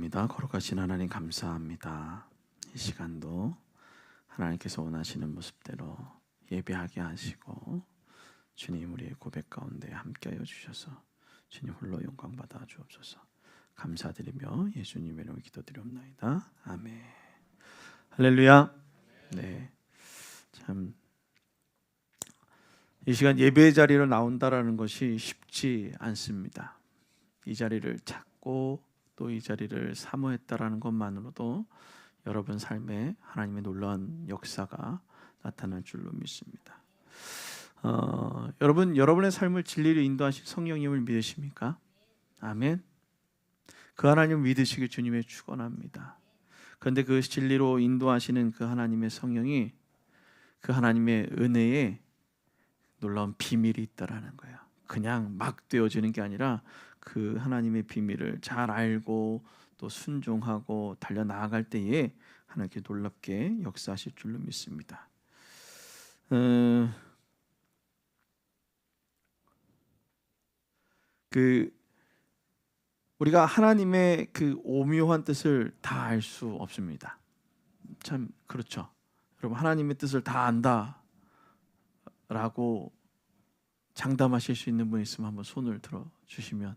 기도합니다. 거룩하신 하나님 감사합니다. 이 시간도 하나님께서 원하시는 모습대로 예배하게 하시고 주님 우리의 고백 가운데 함께하여 주셔서 주님 홀로 영광 받아 주옵소서. 감사드리며 예수님의 이름으로 기도드리옵나이다. 아멘. 할렐루야. 네, 참 이 시간 예배의 자리로 나온다라는 것이 쉽지 않습니다. 이 자리를 찾고 또 이 자리를 사모했다라는 것만으로도 여러분 삶에 하나님의 놀라운 역사가 나타날 줄로 믿습니다. 여러분의 삶을 진리로 인도하실 성령님을 믿으십니까? 아멘. 그 하나님을 믿으시길 주님의 축원합니다. 그런데 그 진리로 인도하시는 그 하나님의 성령이 그 하나님의 은혜에 놀라운 비밀이 있다라는 거예요. 그냥 막 되어지는 게 아니라 그 하나님의 비밀을 잘 알고 또 순종하고 달려나아갈 때에 하나님께 놀랍게 역사하실 줄로 믿습니다. 우리가 하나님의 그 오묘한 뜻을 다 알 수 없습니다. 참 그렇죠. 여러분 하나님의 뜻을 다 안다라고 장담하실 수 있는 분 있으면 한번 손을 들어 주시면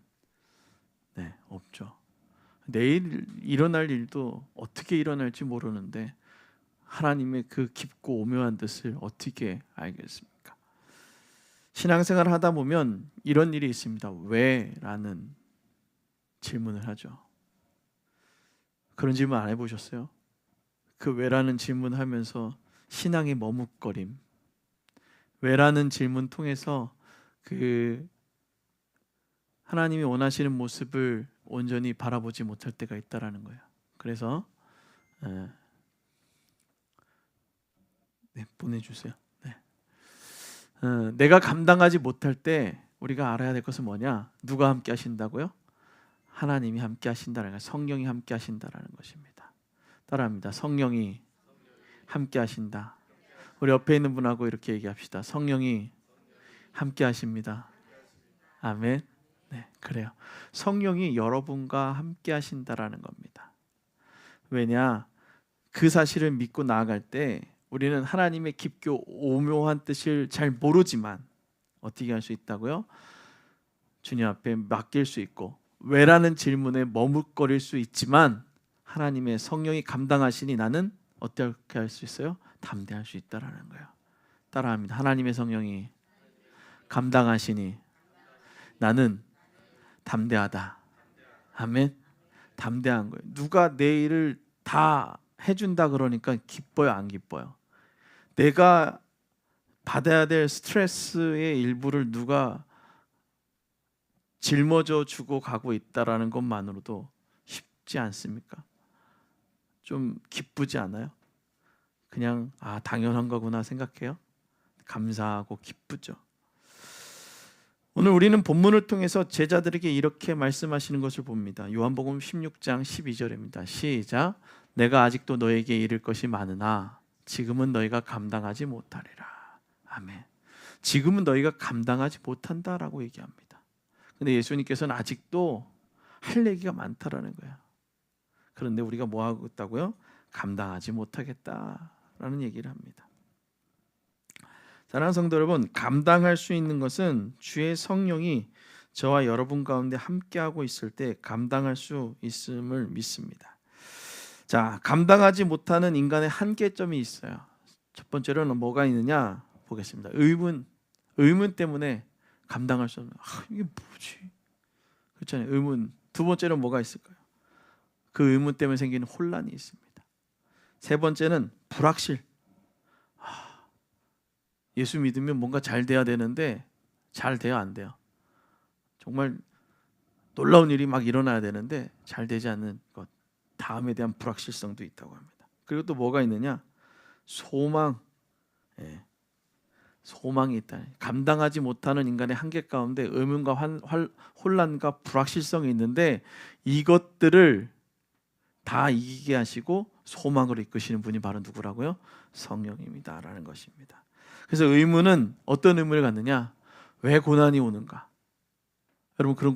네, 없죠. 내일 일어날 일도 어떻게 일어날지 모르는데 하나님의 그 깊고 오묘한 뜻을 어떻게 알겠습니까? 신앙생활을 하다 보면 이런 일이 있습니다. 왜? 라는 질문을 하죠. 그런 질문 안 해보셨어요? 그 왜라는 질문 하면서 신앙의 머뭇거림, 왜라는 질문 통해서 그 하나님이 원하시는 모습을 온전히 바라보지 못할 때가 있다라는 거예요. 그래서 네, 보내주세요. 네. 내가 감당하지 못할 때 우리가 알아야 될 것은 뭐냐? 누가 함께 하신다고요? 하나님이 함께 하신다는 거, 성령이 함께 하신다라는 것입니다. 따라합니다. 성령이 함께 하신다. 우리 옆에 있는 분하고 이렇게 얘기합시다. 성령이 함께 하십니다. 아멘. 네, 그래요. 성령이 여러분과 함께 하신다라는 겁니다. 왜냐? 그 사실을 믿고 나아갈 때 우리는 하나님의 깊고 오묘한 뜻을 잘 모르지만 어떻게 할 수 있다고요? 주님 앞에 맡길 수 있고 왜라는 질문에 머뭇거릴 수 있지만 하나님의 성령이 감당하시니 나는 어떻게 할 수 있어요? 담대할 수 있다라는 거예요. 따라합니다. 하나님의 성령이 감당하시니 나는 담대하다. 아멘. 담대한 거예요. 누가 내 일을 다 해준다 그러니까 기뻐요, 안 기뻐요? 내가 받아야 될 스트레스의 일부를 누가 짊어져 주고 가고 있다라는 것만으로도 쉽지 않습니까? 좀 기쁘지 않아요? 그냥 당연한 거구나 생각해요? 감사하고 기쁘죠. 오늘 우리는 본문을 통해서 제자들에게 이렇게 말씀하시는 것을 봅니다. 요한복음 16장 12절입니다. 시작. 내가 아직도 너에게 이를 것이 많으나 지금은 너희가 감당하지 못하리라. 아멘. 지금은 너희가 감당하지 못한다라고 얘기합니다. 근데 예수님께서는 아직도 할 얘기가 많다라는 거예요. 그런데 우리가 뭐 하고 있다고요? 감당하지 못하겠다라는 얘기를 합니다. 사랑하는 성도 여러분, 감당할 수 있는 것은 주의 성령이 저와 여러분 가운데 함께하고 있을 때 감당할 수 있음을 믿습니다. 자, 감당하지 못하는 인간의 한계점이 있어요. 첫 번째로는 뭐가 있느냐 보겠습니다. 의문 때문에 감당할 수 없는 이게 뭐지? 그렇잖아요. 의문. 두 번째는 뭐가 있을까요? 그 의문 때문에 생기는 혼란이 있습니다. 세 번째는 불확실. 예수 믿으면 뭔가 잘 돼야 되는데 잘 돼요, 안 돼요? 정말 놀라운 일이 막 일어나야 되는데 잘 되지 않는 것, 다음에 대한 불확실성도 있다고 합니다. 그리고 또 뭐가 있느냐? 소망. 소망이 있다. 감당하지 못하는 인간의 한계 가운데 의문과 혼란과 불확실성이 있는데 이것들을 다 이기게 하시고 소망으로 이끄시는 분이 바로 누구라고요? 성령입니다라는 것입니다. 그래서 의문은 어떤 의문을 갖느냐? 왜 고난이 오는가? 여러분 그런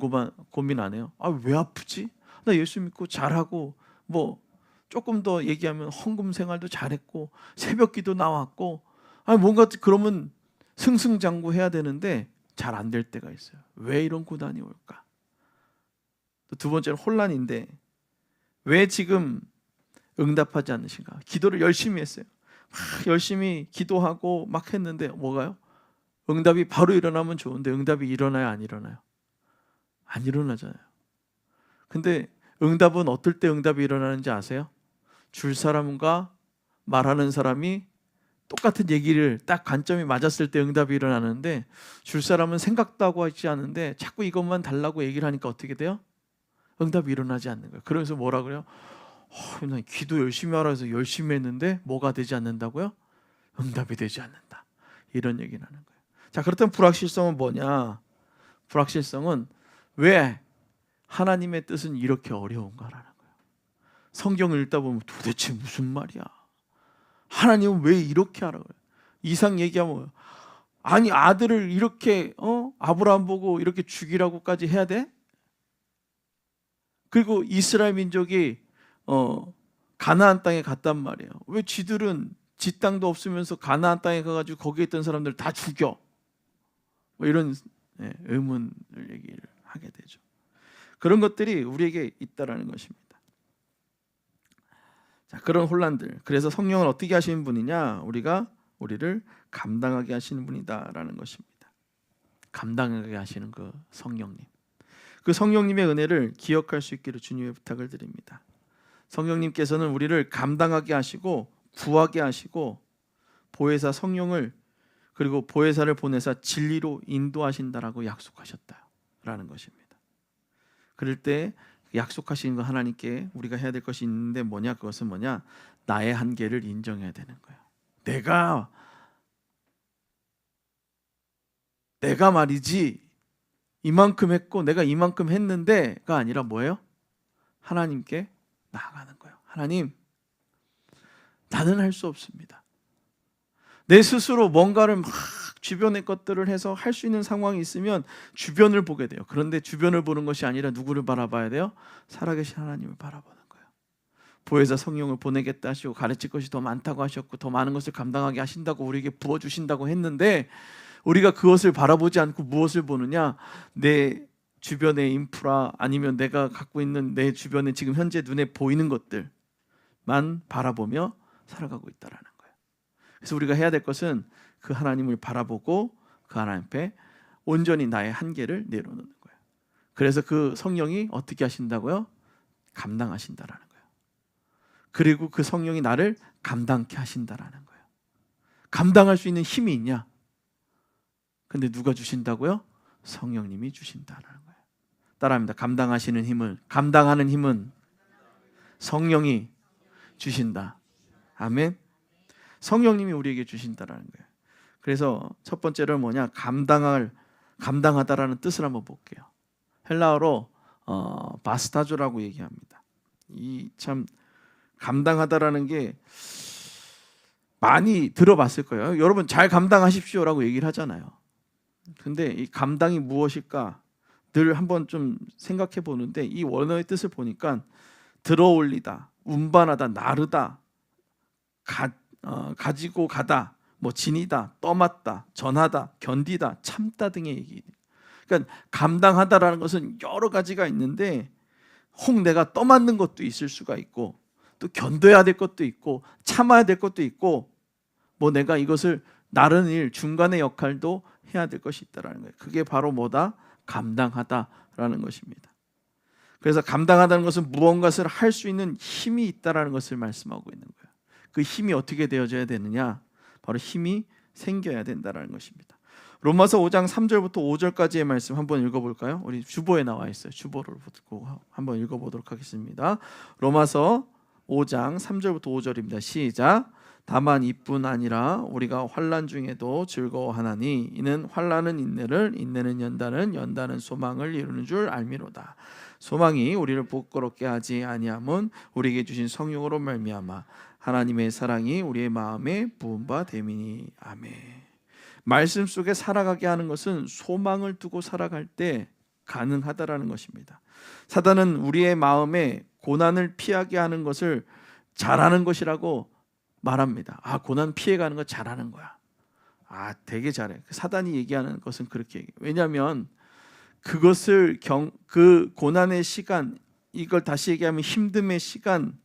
고민 안 해요? 왜 아프지? 나 예수 믿고 잘하고 뭐 조금 더 얘기하면 헌금 생활도 잘했고 새벽기도 나왔고 아니 뭔가 그러면 승승장구해야 되는데 잘 안 될 때가 있어요. 왜 이런 고난이 올까? 또 두 번째는 혼란인데 왜 지금 응답하지 않으신가? 기도를 열심히 했어요. 막 열심히 기도하고 막 했는데 뭐가요? 응답이 바로 일어나면 좋은데 응답이 일어나요? 안 일어나요? 안 일어나잖아요. 근데 응답은 어떨 때 응답이 일어나는지 아세요? 줄 사람과 말하는 사람이 똑같은 얘기를 딱 관점이 맞았을 때 응답이 일어나는데 줄 사람은 생각도 하고 하지 않는데 자꾸 이것만 달라고 얘기를 하니까 어떻게 돼요? 응답이 일어나지 않는 거예요. 그러면서 뭐라 그래요? 난 기도 열심히 하라 해서 열심히 했는데 뭐가 되지 않는다고요? 응답이 되지 않는다. 이런 얘기를 하는 거예요. 자, 그렇다면 불확실성은 뭐냐? 불확실성은 왜 하나님의 뜻은 이렇게 어려운가라는 거예요. 성경을 읽다 보면 도대체 무슨 말이야? 하나님은 왜 이렇게 하라고 해요? 이상 얘기하면 아니 아들을 이렇게 아브라함 보고 이렇게 죽이라고까지 해야 돼? 그리고 이스라엘 민족이 가나안 땅에 갔단 말이에요. 왜 쥐들은 지 땅도 없으면서 가나안 땅에 가가지고 거기에 있던 사람들 다 죽여? 뭐 이런 의문을 얘기를 하게 되죠. 그런 것들이 우리에게 있다라는 것입니다. 자, 그런 혼란들. 그래서 성령은 어떻게 하시는 분이냐? 우리를 감당하게 하시는 분이다라는 것입니다. 감당하게 하시는 그 성령님. 그 성령님의 은혜를 기억할 수 있기를 주님의 부탁을 드립니다. 성령님께서는 우리를 감당하게 하시고 구하게 하시고 보혜사 성령을 그리고 보혜사를 보내사 진리로 인도하신다라고 약속하셨다라는 것입니다. 그럴 때 약속하신 거 하나님께 우리가 해야 될 것이 있는데 뭐냐? 그것은 뭐냐? 나의 한계를 인정해야 되는 거예요. 내가 말이지 이만큼 했고 내가 이만큼 했는데가 아니라 뭐예요? 하나님께 나아가는 거예요. 하나님, 나는 할 수 없습니다. 내 스스로 뭔가를 막 주변의 것들을 해서 할 수 있는 상황이 있으면 주변을 보게 돼요. 그런데 주변을 보는 것이 아니라 누구를 바라봐야 돼요? 살아계신 하나님을 바라보는 거예요. 보혜사 성령을 보내겠다 하시고 가르칠 것이 더 많다고 하셨고 더 많은 것을 감당하게 하신다고 우리에게 부어주신다고 했는데 우리가 그것을 바라보지 않고 무엇을 보느냐? 내 주변의 인프라 아니면 내가 갖고 있는 내 주변에 지금 현재 눈에 보이는 것들만 바라보며 살아가고 있다라는 거예요. 그래서 우리가 해야 될 것은 그 하나님을 바라보고 그 하나님 앞에 온전히 나의 한계를 내려놓는 거예요. 그래서 그 성령이 어떻게 하신다고요? 감당하신다라는 거예요. 그리고 그 성령이 나를 감당케 하신다라는 거예요. 감당할 수 있는 힘이 있냐? 근데 누가 주신다고요? 성령님이 주신다라는 거예요. 따라합니다. 감당하는 힘은 성령이 주신다. 아멘. 성령님이 우리에게 주신다라는 거예요. 그래서 첫 번째로 뭐냐? 감당하다라는 뜻을 한번 볼게요. 헬라어로 바스타조라고 얘기합니다. 이 참 감당하다라는 게 많이 들어봤을 거예요. 여러분 잘 감당하십시오라고 얘기를 하잖아요. 근데 이 감당이 무엇일까? 늘 한번 좀 생각해 보는데 이 원어의 뜻을 보니까 들어올리다, 운반하다, 나르다, 가지고 가다, 뭐 지니다, 떠맡다, 전하다, 견디다, 참다 등의 얘기. 그러니까 감당하다라는 것은 여러 가지가 있는데 혹 내가 떠맡는 것도 있을 수가 있고 또 견뎌야 될 것도 있고 참아야 될 것도 있고 뭐 내가 이것을 나른 일, 중간의 역할도 해야 될 것이 있다라는 거예요. 그게 바로 뭐다? 감당하다라는 것입니다. 그래서 감당하다는 것은 무언가를 할 수 있는 힘이 있다라는 것을 말씀하고 있는 거예요. 그 힘이 어떻게 되어져야 되느냐? 바로 힘이 생겨야 된다라는 것입니다. 로마서 5장 3절부터 5절까지의 말씀 한번 읽어볼까요? 우리 주보에 나와 있어요. 주보를 보고 한번 읽어보도록 하겠습니다. 로마서 5장 3절부터 5절입니다. 시작. 다만 이뿐 아니라 우리가 환난 중에도 즐거워하나니 이는 환난은 인내를 인내는 연단은 연단은 소망을 이루는 줄 알미로다. 소망이 우리를 부끄럽게 하지 아니함은 우리에게 주신 성령으로 말미암아 하나님의 사랑이 우리의 마음에 부은 바 됨이니. 아멘. 말씀 속에 살아가게 하는 것은 소망을 두고 살아갈 때 가능하다라는 것입니다. 사단은 우리의 마음에 고난을 피하게 하는 것을 잘하는 것이라고 말합니다. 고난 피해가는 거 잘하는 거야. 되게 잘해. 사단이 얘기하는 것은 그렇게 얘기해. 왜냐하면 그것을 그 고난의 시간, 이걸 다시 얘기하면 힘듦의 시간,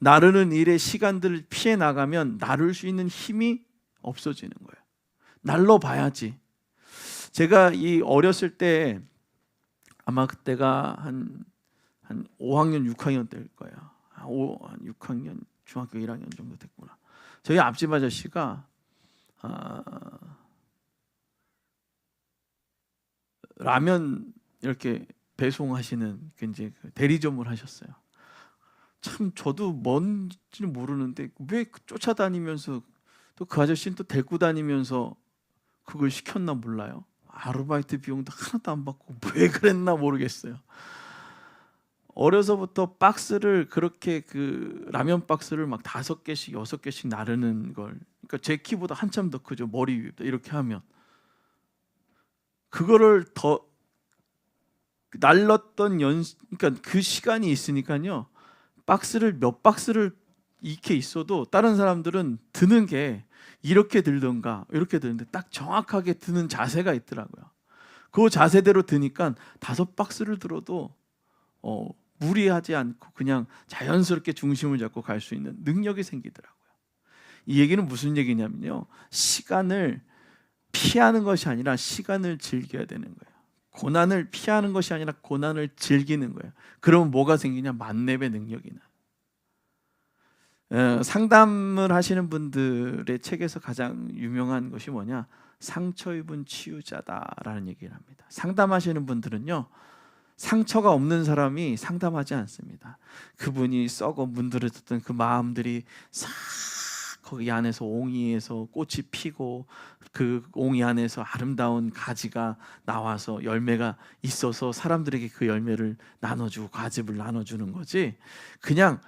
나르는 일의 시간들을 피해 나가면 나를 수 있는 힘이 없어지는 거예요. 날로 봐야지. 제가 이 어렸을 때 아마 그때가 한 5학년, 6학년 때일 거예요. 한 6학년, 중학교 1학년 정도 됐구나. 저희 앞집 아저씨가 라면 이렇게 배송하시는 이제 대리점을 하셨어요. 참 저도 뭔지는 모르는데 왜 쫓아다니면서 또 그 아저씨는 또 데리고 다니면서 그걸 시켰나 몰라요. 아르바이트 비용도 하나도 안 받고 왜 그랬나 모르겠어요. 어려서부터 박스를 그렇게 그 라면 박스를 막 5개씩 6개씩 나르는 걸, 그러니까 제 키보다 한참 더 크죠. 머리 위에다 이렇게 하면 그거를 더 날랐던 그러니까 그 시간이 있으니까요. 몇 박스를 이렇게 있어도 다른 사람들은 드는 게 이렇게 들던가 이렇게 드는데 딱 정확하게 드는 자세가 있더라고요. 그 자세대로 드니까 5박스를 들어도 무리하지 않고 그냥 자연스럽게 중심을 잡고 갈 수 있는 능력이 생기더라고요. 이 얘기는 무슨 얘기냐면요, 시간을 피하는 것이 아니라 시간을 즐겨야 되는 거예요. 고난을 피하는 것이 아니라 고난을 즐기는 거예요. 그러면 뭐가 생기냐? 만렙의 능력이 나요. 상담을 하시는 분들의 책에서 가장 유명한 것이 뭐냐? 상처 입은 치유자다라는 얘기를 합니다. 상담하시는 분들은요, 상처가 없는 사람이 상담하지 않습니다. 그분이 썩어 문드러졌던 그 마음들이 싹 거기 안에서 옹이에서 꽃이 피고 그 옹이 안에서 아름다운 가지가 나와서 열매가 있어서 사람들에게 그 열매를 나눠주고 과즙을 나눠주는 거지, 그냥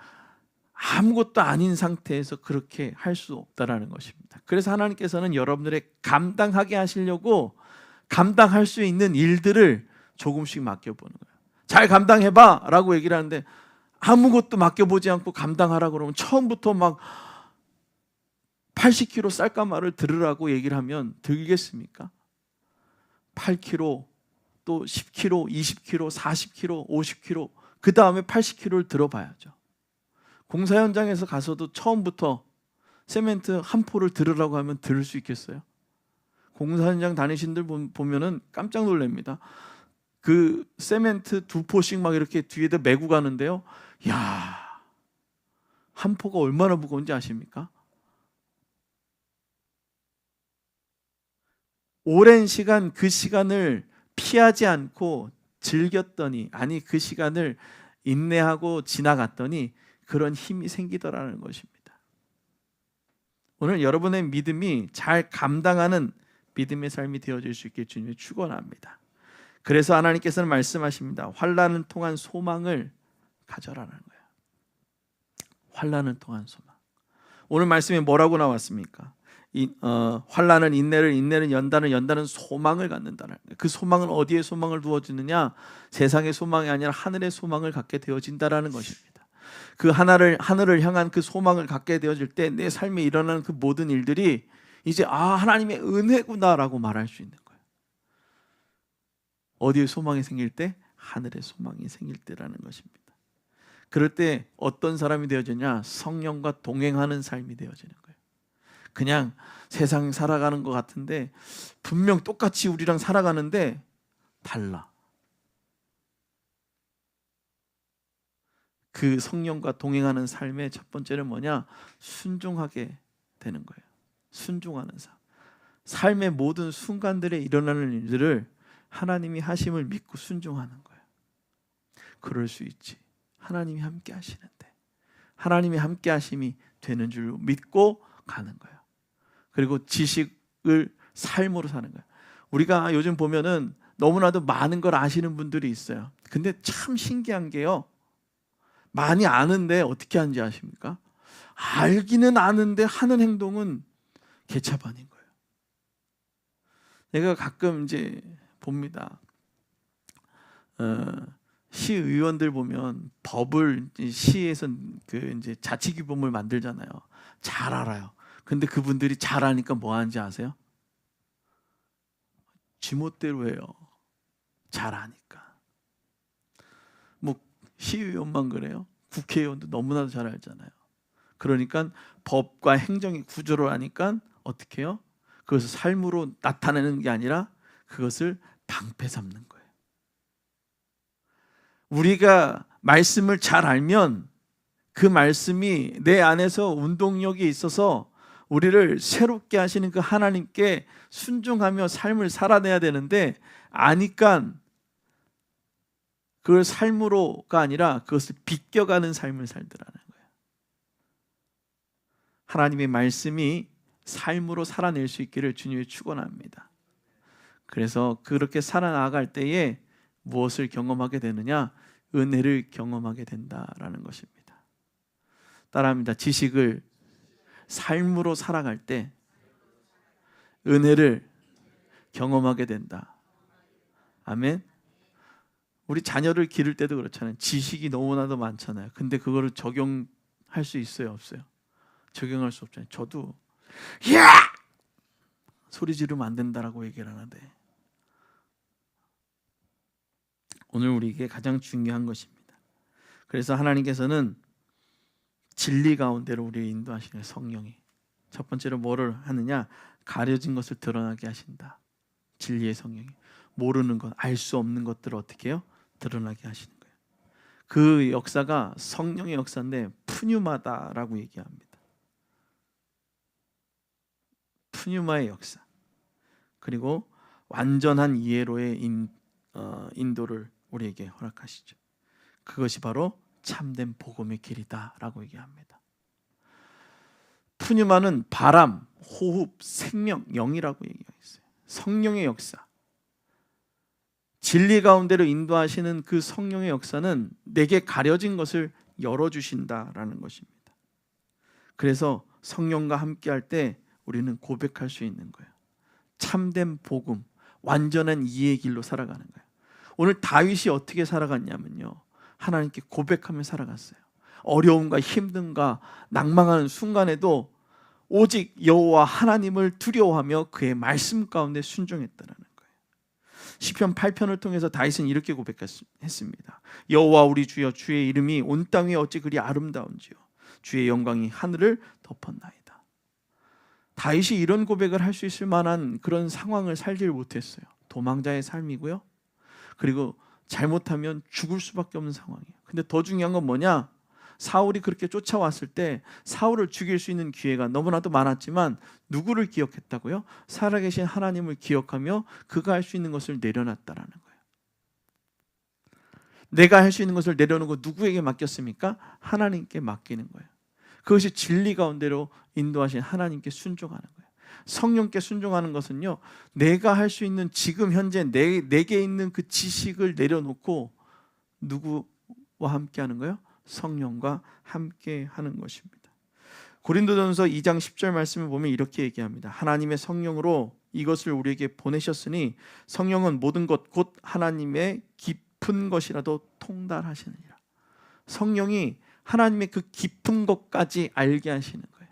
아무것도 아닌 상태에서 그렇게 할 수 없다라는 것입니다. 그래서 하나님께서는 여러분들의 감당하게 하시려고 감당할 수 있는 일들을 조금씩 맡겨보는 거예요. 잘 감당해봐 라고 얘기를 하는데 아무것도 맡겨보지 않고 감당하라 그러면 처음부터 막 80kg 쌀가마를 들으라고 얘기를 하면 들겠습니까? 8kg, 또 10kg, 20kg, 40kg, 50kg, 그 다음에 80kg를 들어봐야죠. 공사 현장에서 가서도 처음부터 세멘트 한 포를 들으라고 하면 들을 수 있겠어요? 공사 현장 다니신 분들 보면은 깜짝 놀랍니다. 그 세멘트 2포씩 막 이렇게 뒤에다 메고 가는데요, 야, 한 포가 얼마나 무거운지 아십니까? 오랜 시간 그 시간을 피하지 않고 즐겼더니, 아니 그 시간을 인내하고 지나갔더니 그런 힘이 생기더라는 것입니다. 오늘 여러분의 믿음이 잘 감당하는 믿음의 삶이 되어질 수 있길 주님을 축원합니다. 그래서 하나님께서는 말씀하십니다. 환난을 통한 소망을 가져라는 거예요. 환난을 통한 소망. 오늘 말씀에 뭐라고 나왔습니까? 환난은 인내를, 인내는 연단을, 연단은 소망을 갖는다는 거예요. 그 소망은 어디에 소망을 두어지느냐? 세상의 소망이 아니라 하늘의 소망을 갖게 되어진다라는 것입니다. 그 하늘을 향한 그 소망을 갖게 되어질 때 내 삶에 일어나는 그 모든 일들이 이제 하나님의 은혜구나라고 말할 수 있는 거예요. 어디에 소망이 생길 때? 하늘의 소망이 생길 때라는 것입니다. 그럴 때 어떤 사람이 되어지냐? 성령과 동행하는 삶이 되어지는 거예요. 그냥 세상 살아가는 것 같은데 분명 똑같이 우리랑 살아가는데 달라. 그 성령과 동행하는 삶의 첫 번째는 뭐냐? 순종하게 되는 거예요. 순종하는 삶. 삶의 모든 순간들에 일어나는 일들을 하나님이 하심을 믿고 순종하는 거예요. 그럴 수 있지. 하나님이 함께 하시는데, 하나님이 함께 하심이 되는 줄 믿고 가는 거예요. 그리고 지식을 삶으로 사는 거예요. 우리가 요즘 보면은 너무나도 많은 걸 아시는 분들이 있어요. 근데 참 신기한 게요, 많이 아는데 어떻게 하는지 아십니까? 알기는 아는데 하는 행동은 개차반인 거예요. 내가 가끔 이제 봅니다. 시의원들 보면 법을 시에서 그 이제 자치규범을 만들잖아요. 잘 알아요. 근데 그분들이 잘 아니까 뭐 하는지 아세요? 지멋대로 해요. 잘 아니까. 뭐 시의원만 그래요? 국회의원도 너무나도 잘 알잖아요. 그러니까 법과 행정의 구조를 아니까 어떻게 해요? 그것을 삶으로 나타내는 게 아니라 그것을 방패 삼는 거예요. 우리가 말씀을 잘 알면 그 말씀이 내 안에서 운동력이 있어서 우리를 새롭게 하시는 그 하나님께 순종하며 삶을 살아내야 되는데, 아니까 그걸 삶으로가 아니라 그것을 비껴가는 삶을 살더라는 거예요. 하나님의 말씀이 삶으로 살아낼 수 있기를 주님이 축원합니다. 그래서 그렇게 살아나갈 때에 무엇을 경험하게 되느냐? 은혜를 경험하게 된다라는 것입니다. 따라합니다. 지식을 삶으로 살아갈 때 은혜를 경험하게 된다. 아멘. 우리 자녀를 기를 때도 그렇잖아요. 지식이 너무나도 많잖아요. 근데 그거를 적용할 수 있어요, 없어요? 적용할 수 없잖아요. 저도 야! 소리 지르면 안 된다라고 얘기를 하는데, 오늘 우리에게 가장 중요한 것입니다. 그래서 하나님께서는 진리 가운데로 우리를 인도하시는 성령이 첫 번째로 뭐를 하느냐? 가려진 것을 드러나게 하신다. 진리의 성령이 모르는 것, 알 수 없는 것들을 어떻게 해요? 드러나게 하시는 거예요. 그 역사가 성령의 역사인데 푸뉴마다라고 얘기합니다. 푸뉴마의 역사. 그리고 완전한 이해로의 인도를 우리에게 허락하시죠. 그것이 바로 참된 복음의 길이다라고 얘기합니다. 푸뉴마는 바람, 호흡, 생명, 영이라고 얘기했어요. 성령의 역사. 진리 가운데로 인도하시는 그 성령의 역사는 내게 가려진 것을 열어주신다라는 것입니다. 그래서 성령과 함께할 때 우리는 고백할 수 있는 거예요. 참된 복음, 완전한 이해의 길로 살아가는 거예요. 오늘 다윗이 어떻게 살아갔냐면요, 하나님께 고백하며 살아갔어요. 어려움과 힘듦과 낭망하는 순간에도 오직 여호와 하나님을 두려워하며 그의 말씀 가운데 순종했다라는 거예요. 시편 8편을 통해서 다윗은 이렇게 고백했습니다. 여호와 우리 주여, 주의 이름이 온 땅 위에 어찌 그리 아름다운지요, 주의 영광이 하늘을 덮었나이다. 다윗이 이런 고백을 할 수 있을 만한 그런 상황을 살지를 못했어요. 도망자의 삶이고요, 그리고 잘못하면 죽을 수밖에 없는 상황이에요. 근데 더 중요한 건 뭐냐? 사울이 그렇게 쫓아왔을 때 사울을 죽일 수 있는 기회가 너무나도 많았지만 누구를 기억했다고요? 살아계신 하나님을 기억하며 그가 할 수 있는 것을 내려놨다라는 거예요. 내가 할 수 있는 것을 내려놓고 누구에게 맡겼습니까? 하나님께 맡기는 거예요. 그것이 진리 가운데로 인도하신 하나님께 순종하는 거예요. 성령께 순종하는 것은요, 내가 할 수 있는 지금 현재 내게 있는 그 지식을 내려놓고 누구와 함께 하는 거예요? 성령과 함께 하는 것입니다. 고린도전서 2장 10절 말씀을 보면 이렇게 얘기합니다. 하나님의 성령으로 이것을 우리에게 보내셨으니 성령은 모든 것 곧 하나님의 깊은 것이라도 통달하시느니라. 성령이 하나님의 그 깊은 것까지 알게 하시는 거예요.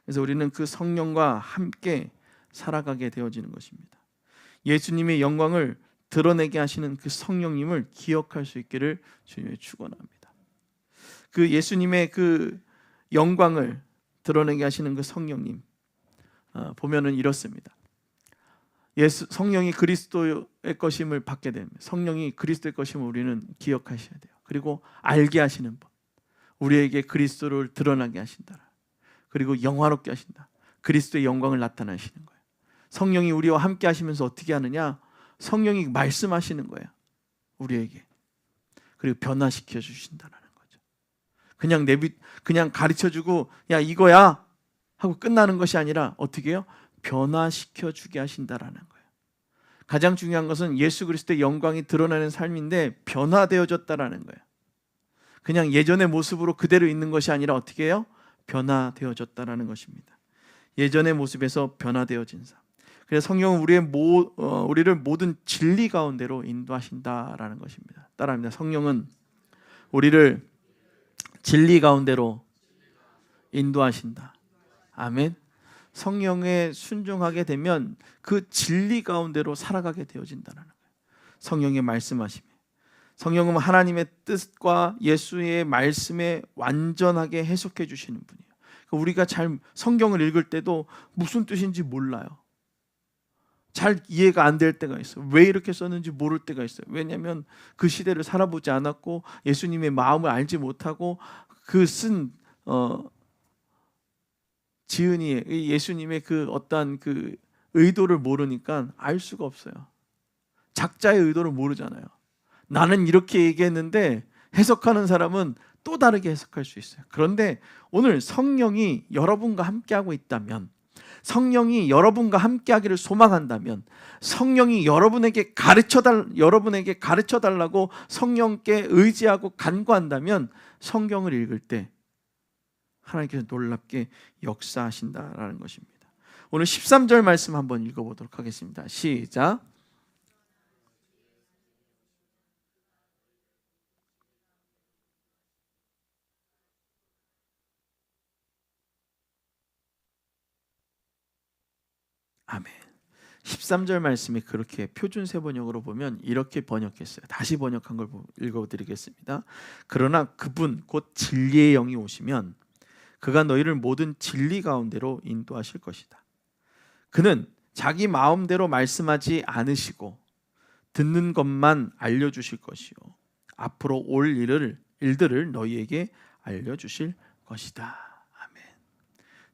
그래서 우리는 그 성령과 함께 살아가게 되어지는 것입니다. 예수님의 영광을 드러내게 하시는 그 성령님을 기억할 수 있기를 주님의 축원합니다. 그 예수님의 그 영광을 드러내게 하시는 그 성령님 보면은 이렇습니다. 성령이 그리스도의 것임을 받게 됩니다. 성령이 그리스도의 것임을 우리는 기억하셔야 돼요. 그리고 알게 하시는 법, 우리에게 그리스도를 드러나게 하신다. 그리고 영화롭게 하신다. 그리스도의 영광을 나타내시는 거예요. 성령이 우리와 함께 하시면서 어떻게 하느냐? 성령이 말씀하시는 거예요, 우리에게. 그리고 변화시켜 주신다는 거죠. 그냥 가르쳐주고 야 이거야 하고 끝나는 것이 아니라 어떻게 해요? 변화시켜 주게 하신다라는 거예요. 가장 중요한 것은 예수 그리스도의 영광이 드러나는 삶인데 변화되어졌다라는 거예요. 그냥 예전의 모습으로 그대로 있는 것이 아니라 어떻게 해요? 변화되어졌다라는 것입니다. 예전의 모습에서 변화되어진 삶. 그래서 성령은 우리를 모든 진리 가운데로 인도하신다라는 것입니다. 따라합니다. 성령은 우리를 진리 가운데로 인도하신다. 아멘. 성령에 순종하게 되면 그 진리 가운데로 살아가게 되어진다는 거예요. 성령의 말씀하심에, 성령은 하나님의 뜻과 예수의 말씀에 완전하게 해석해 주시는 분이에요. 우리가 잘 성경을 읽을 때도 무슨 뜻인지 몰라요. 잘 이해가 안 될 때가 있어요. 왜 이렇게 썼는지 모를 때가 있어요. 왜냐하면 그 시대를 살아보지 않았고 예수님의 마음을 알지 못하고 그 쓴 지은이 예수님의 그 어떠한 그 의도를 모르니까 알 수가 없어요. 작자의 의도를 모르잖아요. 나는 이렇게 얘기했는데 해석하는 사람은 또 다르게 해석할 수 있어요. 그런데 오늘 성령이 여러분과 함께하고 있다면, 성령이 여러분과 함께하기를 소망한다면, 성령이 여러분에게 가르쳐 달라고 성령께 의지하고 간구한다면 성경을 읽을 때 하나님께서 놀랍게 역사하신다라는 것입니다. 오늘 13절 말씀 한번 읽어보도록 하겠습니다. 시작. 아멘. 13절 말씀이 그렇게 표준세 번역으로 보면 이렇게 번역했어요. 다시 번역한 걸 읽어드리겠습니다. 그러나 그분 곧 진리의 영이 오시면 그가 너희를 모든 진리 가운데로 인도하실 것이다. 그는 자기 마음대로 말씀하지 않으시고 듣는 것만 알려주실 것이요 앞으로 올 일들을 너희에게 알려주실 것이다. 아멘.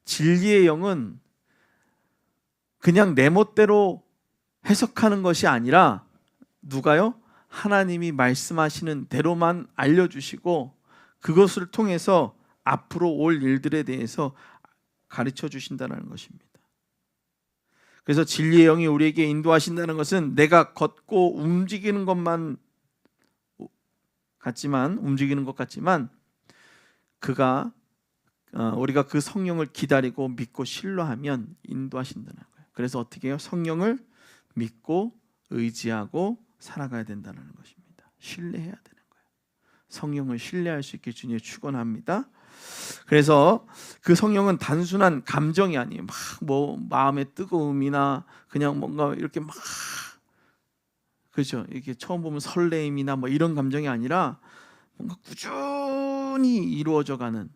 진리의 영은 그냥 내 멋대로 해석하는 것이 아니라 누가요? 하나님이 말씀하시는 대로만 알려주시고 그것을 통해서 앞으로 올 일들에 대해서 가르쳐 주신다는 것입니다. 그래서 진리의 영이 우리에게 인도하신다는 것은 내가 걷고 움직이는 것 같지만 그가 우리가 그 성령을 기다리고 믿고 신뢰하면 인도하신다는 거예요. 그래서 어떻게 해요? 성령을 믿고 의지하고 살아가야 된다는 것입니다. 신뢰해야 되는 거예요. 성령을 신뢰할 수 있게 주님 축원합니다. 그래서 그 성령은 단순한 감정이 아니에요. 마음의 뜨거움이나 그냥 뭔가 이렇게 그렇죠. 이렇게 처음 보면 설레임이나 이런 감정이 아니라 뭔가 꾸준히 이루어져가는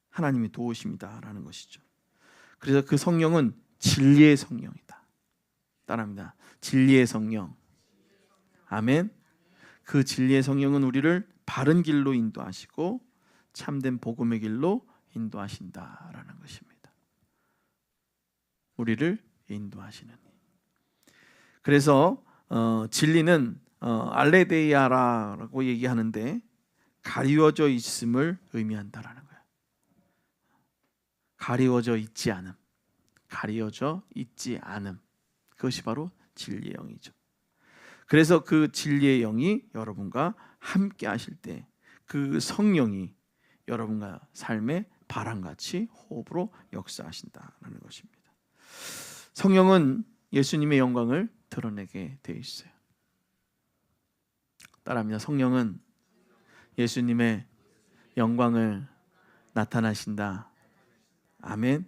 하나님의 도우심이다라는 것이죠. 그래서 그 성령은 진리의 성령이다. 따라합니다. 진리의 성령. 아멘. 그 진리의 성령은 우리를 바른 길로 인도하시고 참된 복음의 길로 인도하신다라는 것입니다. 우리를 인도하시는. 그래서 진리는 알레데이아라고 얘기하는데 가리워져 있음을 의미한다라는 거예요. 가리워져 있지 않음. 가리워져 있지 않음. 그것이 바로 진리의 영이죠. 그래서 그 진리의 영이 여러분과 함께 하실 때 그 성령이 여러분과 삶의 바람같이 호흡으로 역사하신다는 것입니다. 성령은 예수님의 영광을 드러내게 되어 있어요. 따라합니다. 성령은 예수님의 영광을 나타나신다. 아멘.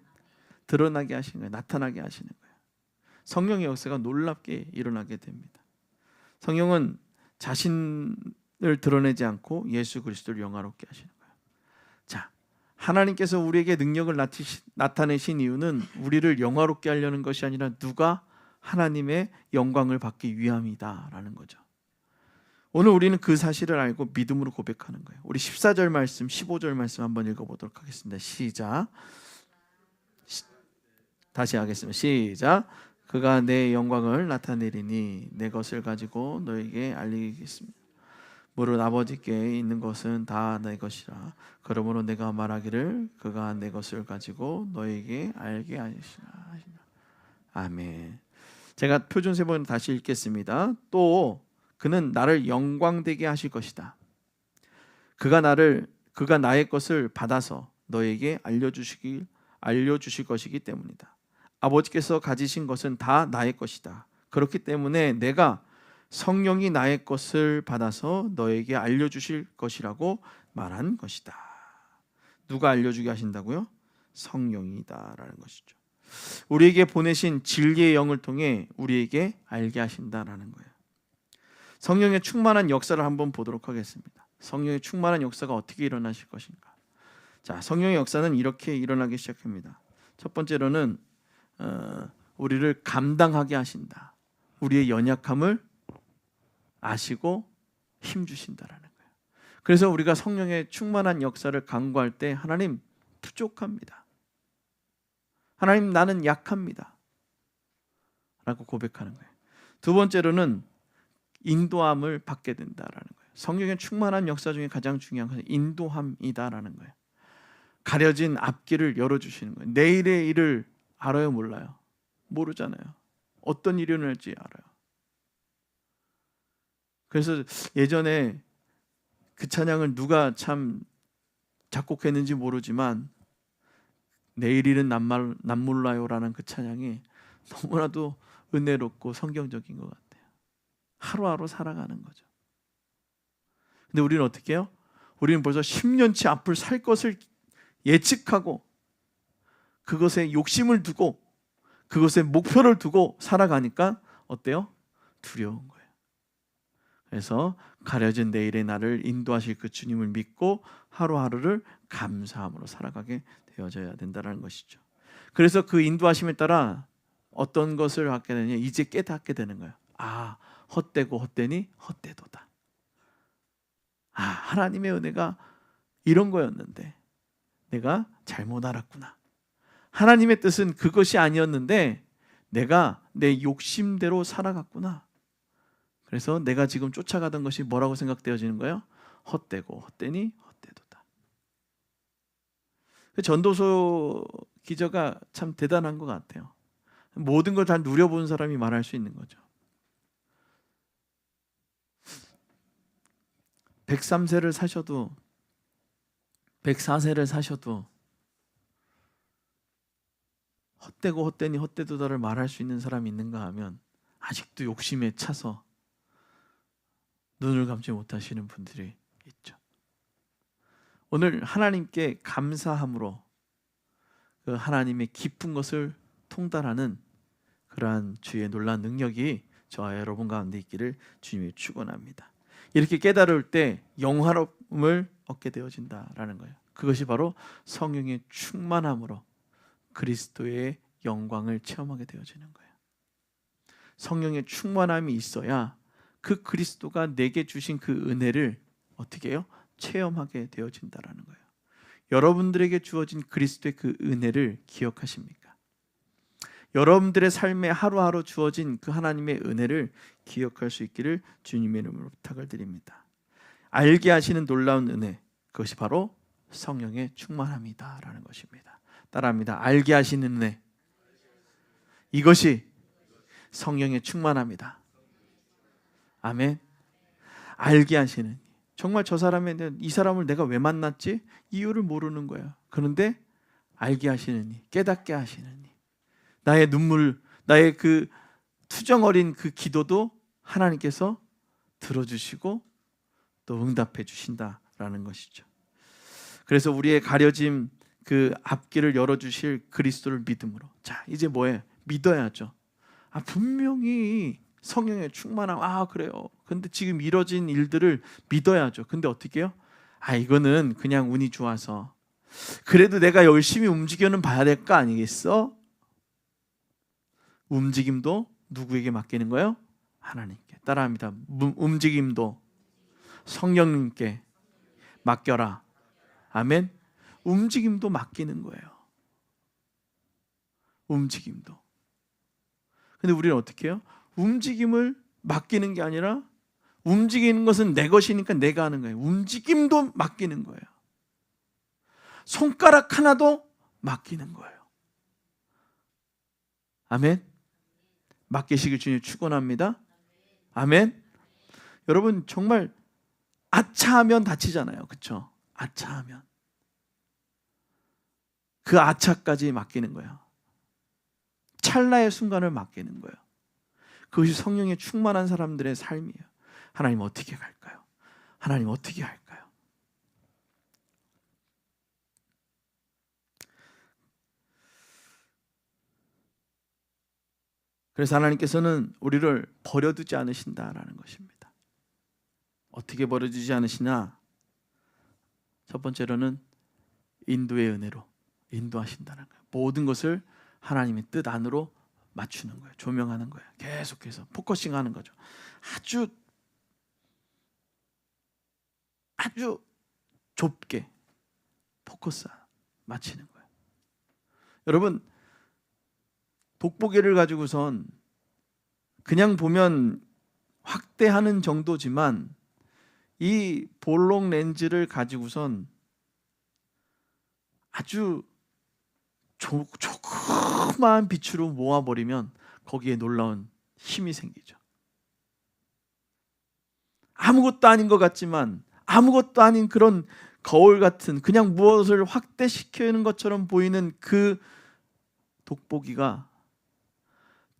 드러나게 하시는 거예요. 나타나게 하시는 거예요. 성령의 역사가 놀랍게 일어나게 됩니다. 성령은 자신을 드러내지 않고 예수 그리스도를 영화롭게 하시는 거예요. 자, 하나님께서 우리에게 능력을 나타내신 이유는 우리를 영화롭게 하려는 것이 아니라 누가 하나님의 영광을 받기 위함이다라는 거죠. 오늘 우리는 그 사실을 알고 믿음으로 고백하는 거예요. 우리 14절 말씀, 15절 말씀 한번 읽어보도록 하겠습니다. 시작. 다시 하겠습니다. 시작. 그가 내 영광을 나타내리니 내 것을 가지고 너에게 알리겠습니다. 무릇 아버지께 있는 것은 다 내 것이라. 그러므로 내가 말하기를 그가 내 것을 가지고 너에게 알게 하시라. 아멘. 제가 표준 세 번 다시 읽겠습니다. 또 그는 나를 영광되게 하실 것이다. 그가 나의 것을 받아서 너에게 알려주실 것이기 때문이다. 아버지께서 가지신 것은 다 나의 것이다. 그렇기 때문에 내가 성령이 나의 것을 받아서 너에게 알려주실 것이라고 말한 것이다. 누가 알려주게 하신다고요? 성령이다라는 것이죠. 우리에게 보내신 진리의 영을 통해 우리에게 알게 하신다라는 거예요. 성령의 충만한 역사를 한번 보도록 하겠습니다. 성령의 충만한 역사가 어떻게 일어나실 것인가? 자, 성령의 역사는 이렇게 일어나기 시작합니다. 첫 번째로는 우리를 감당하게 하신다. 우리의 연약함을 아시고 힘 주신다라는 거예요. 그래서 우리가 성령의 충만한 역사를 간구할 때 하나님 부족합니다. 하나님 나는 약합니다. 라고 고백하는 거예요. 두 번째로는 인도함을 받게 된다라는 거예요. 성령의 충만한 역사 중에 가장 중요한 것은 인도함이다라는 거예요. 가려진 앞길을 열어주시는 거예요. 내일의 일을 알아요, 몰라요? 모르잖아요. 어떤 일이 일어날지 알아요. 그래서 예전에 그 찬양을 누가 참 작곡했는지 모르지만 내일일은 난 몰라요라는 그 찬양이 너무나도 은혜롭고 성경적인 것 같아요. 하루하루 살아가는 거죠. 근데 우리는 어떻게 해요? 우리는 벌써 10년치 앞을 살 것을 예측하고 그것에 욕심을 두고 그것에 목표를 두고 살아가니까 어때요? 두려운 거예요. 그래서 가려진 내일의 나를 인도하실 그 주님을 믿고 하루하루를 감사함으로 살아가게 되어져야 된다는 것이죠. 그래서 그 인도하심에 따라 어떤 것을 갖게 되냐, 이제 깨닫게 되는 거예요. 아, 헛되고 헛되니 헛되도다. 아, 하나님의 은혜가 이런 거였는데 내가 잘못 알았구나. 하나님의 뜻은 그것이 아니었는데 내가 내 욕심대로 살아갔구나. 그래서 내가 지금 쫓아가던 것이 뭐라고 생각되어지는 거예요? 헛되고 헛되니 헛되도다. 전도서 기저가 참 대단한 것 같아요. 모든 걸 다 누려본 사람이 말할 수 있는 거죠. 103세를 사셔도 104세를 사셔도 헛되고 헛되니 헛되도다를 말할 수 있는 사람이 있는가 하면 아직도 욕심에 차서 눈을 감지 못하시는 분들이 있죠. 오늘 하나님께 감사함으로 그 하나님의 깊은 것을 통달하는 그러한 주의 놀라운 능력이 저와 여러분 가운데 있기를 주님이 축원합니다. 이렇게 깨달을 때 영화로움을 얻게 되어진다라는 거예요. 그것이 바로 성령의 충만함으로 그리스도의 영광을 체험하게 되어지는 거예요. 성령의 충만함이 있어야 그 그리스도가 내게 주신 그 은혜를 어떻게 해요? 체험하게 되어진다라는 거예요. 여러분들에게 주어진 그리스도의 그 은혜를 기억하십니까? 여러분들의 삶에 하루하루 주어진 그 하나님의 은혜를 기억할 수 있기를 주님의 이름으로 부탁을 드립니다. 알게 하시는 놀라운 은혜, 그것이 바로 성령의 충만함이다라는 것입니다. 따라합니다. 알게 하시는 은혜, 이것이 성령의 충만함이다. 아멘. 알게 하시는, 정말 저 사람에 대한, 이 사람을 내가 왜 만났지? 이유를 모르는 거야. 그런데 알게 하시는 이, 깨닫게 하시는 이, 나의 눈물, 나의 그 투정 어린 그 기도도 하나님께서 들어주시고 또 응답해 주신다라는 것이죠. 그래서 우리의 가려짐 그 앞길을 열어주실 그리스도를 믿음으로, 자 이제 뭐해? 믿어야죠. 아, 분명히 성령의 충만함, 아 그래요. 근데 지금 이뤄진 일들을 믿어야죠. 근데 어떻게 해요? 아, 이거는 그냥 운이 좋아서, 그래도 내가 열심히 움직여는 봐야 될 거 아니겠어? 움직임도 누구에게 맡기는 거예요? 하나님께. 따라합니다. 움직임도 성령님께 맡겨라. 아멘. 움직임도 맡기는 거예요. 움직임도. 근데 우리는 어떻게 해요? 움직임을 맡기는 게 아니라, 움직이는 것은 내 것이니까 내가 하는 거예요. 움직임도 맡기는 거예요. 손가락 하나도 맡기는 거예요. 아멘. 맡기시길 주님 축원합니다. 아멘. 여러분 정말 아차하면 다치잖아요. 그렇죠? 아차하면 그 아차까지 맡기는 거예요. 찰나의 순간을 맡기는 거예요. 그것이 성령에 충만한 사람들의 삶이에요. 하나님 어떻게 갈까요? 하나님 어떻게 할까요? 그래서 하나님께서는 우리를 버려두지 않으신다라는 것입니다. 어떻게 버려두지 않으시냐? 첫 번째로는 인도의 은혜로 인도하신다는 거예요. 모든 것을 하나님의 뜻 안으로 맞추는 거예요. 조명하는 거예요. 계속해서 포커싱하는 거죠. 아주 좁게 포커스 맞추는 거예요. 여러분, 돋보기를 가지고선 그냥 보면 확대하는 정도지만 이 볼록 렌즈를 가지고선 아주 조그마한 빛으로 모아버리면 거기에 놀라운 힘이 생기죠. 아무것도 아닌 것 같지만, 아무것도 아닌 그런 거울 같은, 그냥 무엇을 확대시키는 것처럼 보이는 그 돋보기가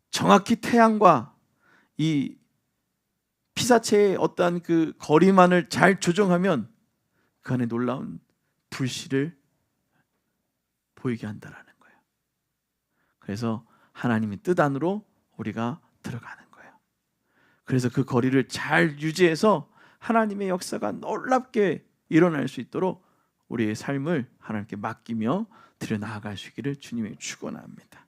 정확히 태양과 이 피사체의 어떠한 그 거리만을 잘 조정하면 그 안에 놀라운 불씨를 보이게 한다라는 거예요. 그래서 하나님의 뜻 안으로 우리가 들어가는 거예요. 그래서 그 거리를 잘 유지해서 하나님의 역사가 놀랍게 일어날 수 있도록 우리의 삶을 하나님께 맡기며 들여나아갈 수 있기를 주님의 축원합니다.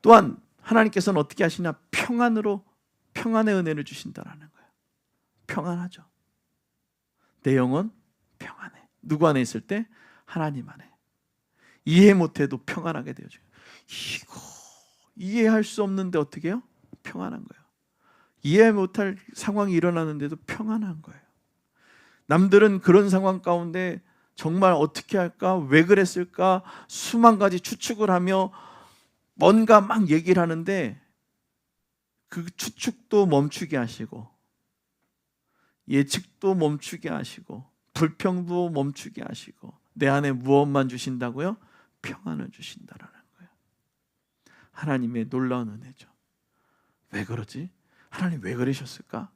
또한 하나님께서는 어떻게 하시냐? 평안으로 평안의 은혜를 주신다라는 거예요. 평안하죠. 내 영혼 평안해. 누구 안에 있을 때? 하나님 안에. 이해 못해도 평안하게 되어져요. 이거 이해할 수 없는데 어떻게 해요? 평안한 거예요. 이해 못할 상황이 일어나는데도 평안한 거예요. 남들은 그런 상황 가운데 정말 어떻게 할까? 왜 그랬을까? 수만 가지 추측을 하며 뭔가 막 얘기를 하는데 그 추측도 멈추게 하시고 예측도 멈추게 하시고 불평도 멈추게 하시고 내 안에 무엇만 주신다고요? 평안을 주신다라는 거예요. 하나님의 놀라운 은혜죠. 왜 그러지? 하나님 왜 그러셨을까?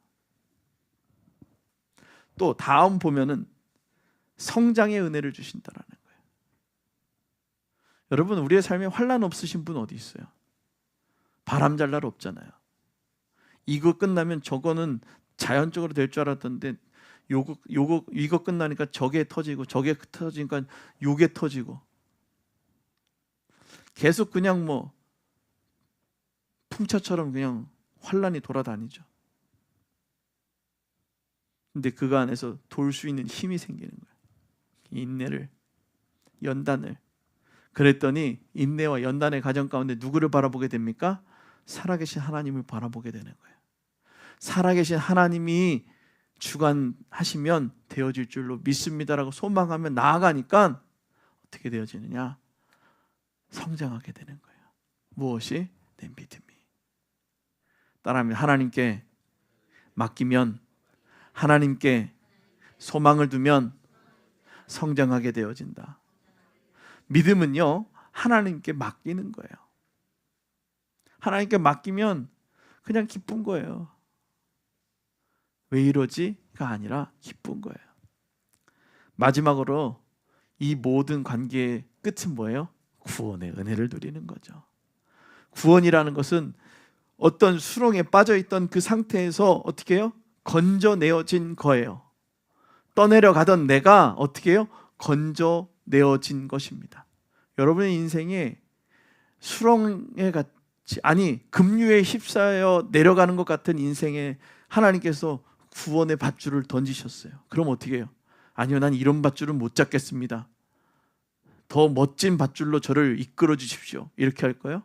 또 다음 보면은 성장의 은혜를 주신다라는 거예요. 여러분, 우리의 삶에 환난 없으신 분 어디 있어요? 바람 잘 날 없잖아요. 이거 끝나면 저거는 자연적으로 될 줄 알았던데 이거 끝나니까 저게 터지고 저게 터지니까 요게 터지고 계속 그냥 뭐 풍차처럼 그냥 환란이 돌아다니죠. 근데 그 안에서 돌 수 있는 힘이 생기는 거예요. 인내를, 연단을. 그랬더니 인내와 연단의 과정 가운데 누구를 바라보게 됩니까? 살아계신 하나님을 바라보게 되는 거예요. 살아계신 하나님이 주관하시면 되어질 줄로 믿습니다라고 소망하면 나아가니까 어떻게 되어지느냐? 성장하게 되는 거예요. 무엇이? 내 믿음이. 따라하면 하나님께 맡기면, 하나님께 소망을 두면 성장하게 되어진다. 믿음은요, 하나님께 맡기는 거예요. 하나님께 맡기면 그냥 기쁜 거예요. 왜 이러지?가 아니라 기쁜 거예요. 마지막으로 이 모든 관계의 끝은 뭐예요? 구원의 은혜를 누리는 거죠. 구원이라는 것은 어떤 수렁에 빠져있던 그 상태에서 어떻게 해요? 건져내어진 거예요. 떠내려가던 내가 어떻게 해요? 건져내어진 것입니다. 여러분의 인생에 수렁에 같이, 아니 급류에 휩싸여 내려가는 것 같은 인생에 하나님께서 구원의 밧줄을 던지셨어요. 그럼 어떻게 해요? 아니요, 난 이런 밧줄은 못 잡겠습니다. 더 멋진 밧줄로 저를 이끌어 주십시오. 이렇게 할까요?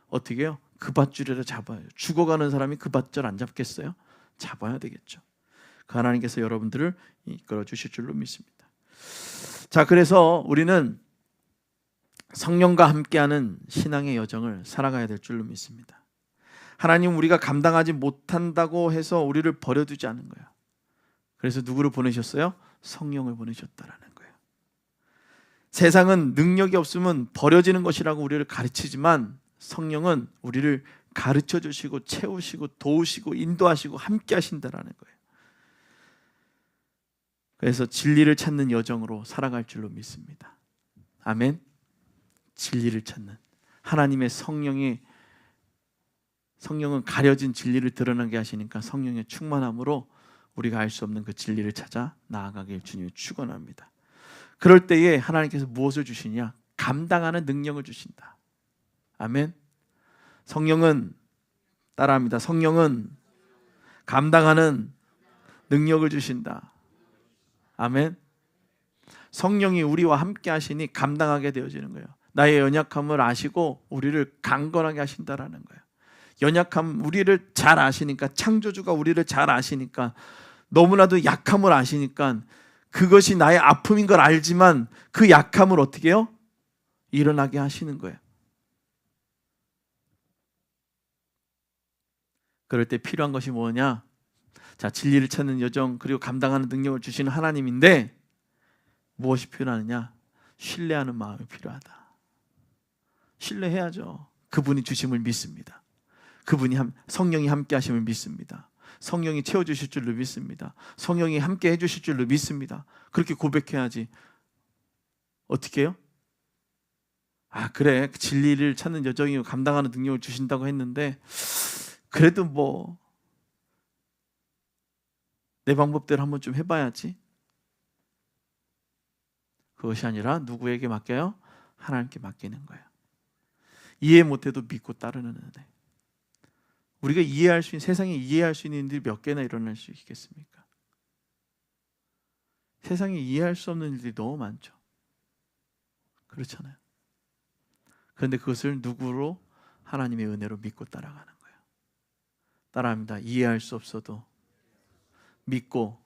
어떻게 해요? 그 밧줄이라 잡아요. 죽어가는 사람이 그 밧줄 안 잡겠어요? 잡아야 되겠죠. 그 하나님께서 여러분들을 이끌어 주실 줄로 믿습니다. 자, 그래서 우리는 성령과 함께하는 신앙의 여정을 살아가야 될 줄로 믿습니다. 하나님, 우리가 감당하지 못한다고 해서 우리를 버려두지 않은 거예요. 그래서 누구를 보내셨어요? 성령을 보내셨다라는 세상은 능력이 없으면 버려지는 것이라고 우리를 가르치지만 성령은 우리를 가르쳐 주시고 채우시고 도우시고 인도하시고 함께 하신다라는 거예요. 그래서 진리를 찾는 여정으로 살아갈 줄로 믿습니다. 아멘. 진리를 찾는 하나님의 성령은 가려진 진리를 드러나게 하시니까 성령의 충만함으로 우리가 알 수 없는 그 진리를 찾아 나아가길 주님이 축원합니다. 그럴 때에 하나님께서 무엇을 주시냐? 감당하는 능력을 주신다. 아멘. 성령은 따라합니다. 성령은 감당하는 능력을 주신다. 아멘. 성령이 우리와 함께 하시니 감당하게 되어지는 거예요. 나의 연약함을 아시고 우리를 강건하게 하신다라는 거예요. 연약함, 우리를 잘 아시니까, 창조주가 우리를 잘 아시니까, 너무나도 약함을 아시니까 그것이 나의 아픔인 걸 알지만 그 약함을 어떻게 해요? 일어나게 하시는 거예요. 그럴 때 필요한 것이 뭐냐? 자, 진리를 찾는 여정, 그리고 감당하는 능력을 주시는 하나님인데 무엇이 필요하느냐? 신뢰하는 마음이 필요하다. 신뢰해야죠. 그분이 주심을 믿습니다. 그분이 성령이 함께 하심을 믿습니다. 성령이 채워주실 줄로 믿습니다. 성령이 함께 해주실 줄로 믿습니다. 그렇게 고백해야지. 어떻게 해요? 아, 그래, 진리를 찾는 여정이고 감당하는 능력을 주신다고 했는데 그래도 뭐 내 방법대로 한번 좀 해봐야지. 그것이 아니라 누구에게 맡겨요? 하나님께 맡기는 거예요. 이해 못해도 믿고 따르는 은혜. 우리가 이해할 수 있는, 세상에 이해할 수 있는 일들이 몇 개나 일어날 수 있겠습니까? 세상에 이해할 수 없는 일들이 너무 많죠. 그렇잖아요. 그런데 그것을 누구로? 하나님의 은혜로 믿고 따라가는 거예요. 따라합니다. 이해할 수 없어도 믿고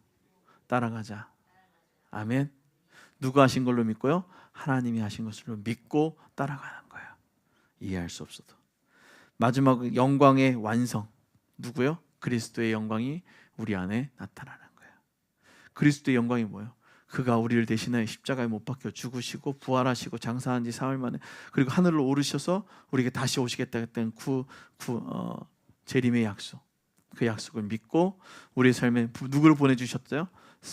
따라가자. 아멘. 누가 하신 걸로 믿고요? 하나님이 하신 것으로 믿고 따라가는 거예요. 이해할 수 없어도. 마지막 영광의 완성. 누구요? 그리스도의 영광이 우리 안에 나타나는 거예요. 그리스도의 영광이 뭐예요? 그가 우리를 대신하여 십자가에 못 박혀 죽으시고 부활하시고 장사한 지 사흘 만에 그리고 하늘로 오르셔서 우리에게 다시 오시겠다 했던 재림의 약속. 그 약속을 믿고 우리의 삶에 누구를 보내주셨어요?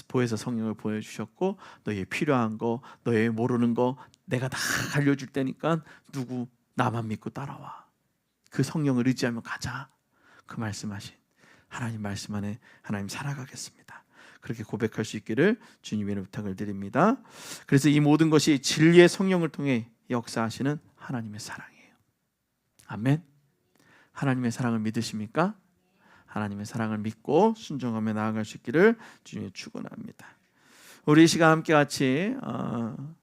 보혜사 성령을 보내주셨고 너의 필요한 거, 너의 모르는 거 내가 다 알려줄 테니까 누구 나만 믿고 따라와. 그 성령을 의지하며 가자. 그 말씀하신 하나님 말씀 안에 하나님 살아가겠습니다. 그렇게 고백할 수 있기를 주님의 부탁을 드립니다. 그래서 이 모든 것이 진리의 성령을 통해 역사하시는 하나님의 사랑이에요. 아멘. 하나님의 사랑을 믿으십니까? 하나님의 사랑을 믿고 순종하며 나아갈 수 있기를 주님의 축원합니다. 우리 이 시간 함께 같이